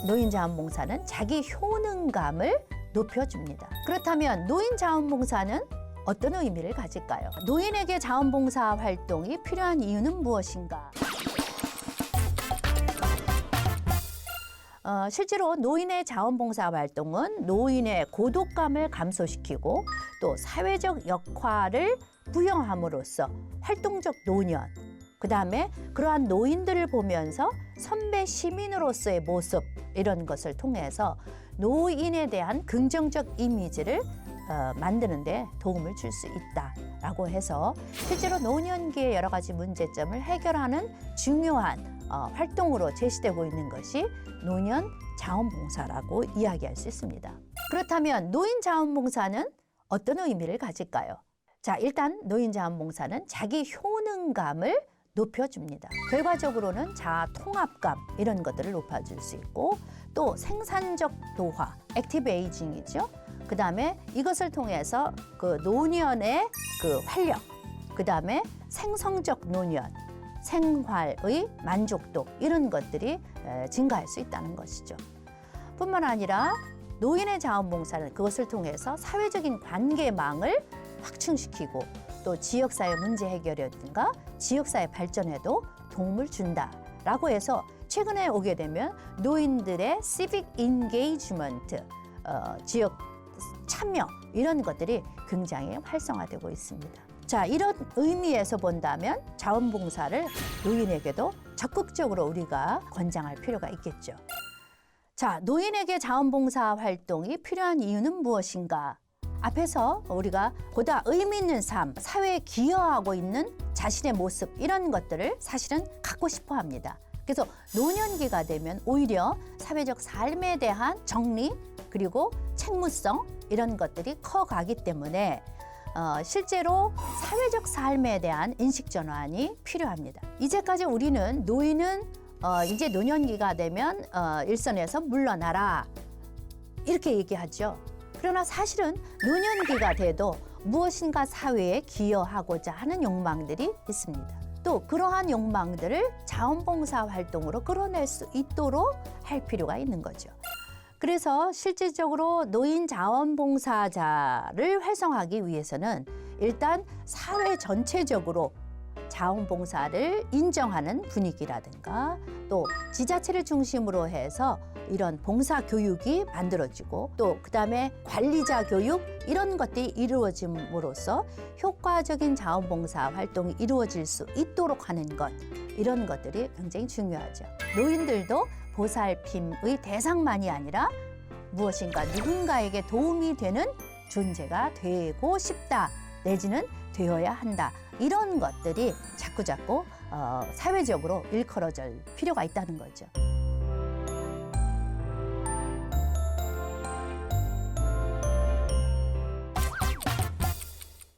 노인자원봉사는 자기 효능감을 높여줍니다. 그렇다면 노인자원봉사는 어떤 의미를 가질까요? 노인에게 자원봉사 활동이 필요한 이유는 무엇인가? 실제로 노인의 자원봉사 활동은 노인의 고독감을 감소시키고 또 사회적 역할을 부여함으로써 활동적 노년, 그 다음에 그러한 노인들을 보면서 선배 시민으로서의 모습 이런 것을 통해서 노인에 대한 긍정적 이미지를 만드는 데 도움을 줄 수 있다라고 해서 실제로 노년기의 여러 가지 문제점을 해결하는 중요한 활동으로 제시되고 있는 것이 노년 자원봉사라고 이야기할 수 있습니다. 그렇다면 노인 자원봉사는 어떤 의미를 가질까요? 자, 일단 노인 자원봉사는 자기 효능감을 높여줍니다. 결과적으로는 자아 통합감 이런 것들을 높아줄 수 있고 또 생산적 도화, 액티브 에이징이죠. 그 다음에 이것을 통해서 그 노년의 그 활력, 그 다음에 생성적 노년, 생활의 만족도 이런 것들이 증가할 수 있다는 것이죠. 뿐만 아니라 노인의 자원봉사는 그것을 통해서 사회적인 관계망을 확충시키고 또 지역사회 문제 해결이라든가 지역사회 발전에도 도움을 준다라고 해서 최근에 오게 되면 노인들의 시빅 인게이지먼트, 지역 참여 이런 것들이 굉장히 활성화되고 있습니다. 자, 이런 의미에서 본다면 자원봉사를 노인에게도 적극적으로 우리가 권장할 필요가 있겠죠. 자, 노인에게 자원봉사 활동이 필요한 이유는 무엇인가? 앞에서 우리가 보다 의미 있는 삶, 사회에 기여하고 있는 자신의 모습 이런 것들을 사실은 갖고 싶어 합니다. 그래서 노년기가 되면 오히려 사회적 삶에 대한 정리 그리고 책무성 이런 것들이 커가기 때문에 실제로 사회적 삶에 대한 인식 전환이 필요합니다. 이제까지 우리는 노인은 이제 노년기가 되면 일선에서 물러나라 이렇게 얘기하죠. 그러나 사실은 노년기가 돼도 무엇인가 사회에 기여하고자 하는 욕망들이 있습니다. 또 그러한 욕망들을 자원봉사 활동으로 끌어낼 수 있도록 할 필요가 있는 거죠. 그래서 실질적으로 노인 자원봉사자를 활성화하기 위해서는 일단 사회 전체적으로 자원봉사를 인정하는 분위기라든가 또 지자체를 중심으로 해서 이런 봉사 교육이 만들어지고 또 그다음에 관리자 교육 이런 것들이 이루어짐으로써 효과적인 자원봉사 활동이 이루어질 수 있도록 하는 것 이런 것들이 굉장히 중요하죠. 노인들도 보살핌의 대상만이 아니라 무엇인가 누군가에게 도움이 되는 존재가 되고 싶다 내지는 되어야 한다 이런 것들이 자꾸자꾸 사회적으로 일컬어질 필요가 있다는 거죠.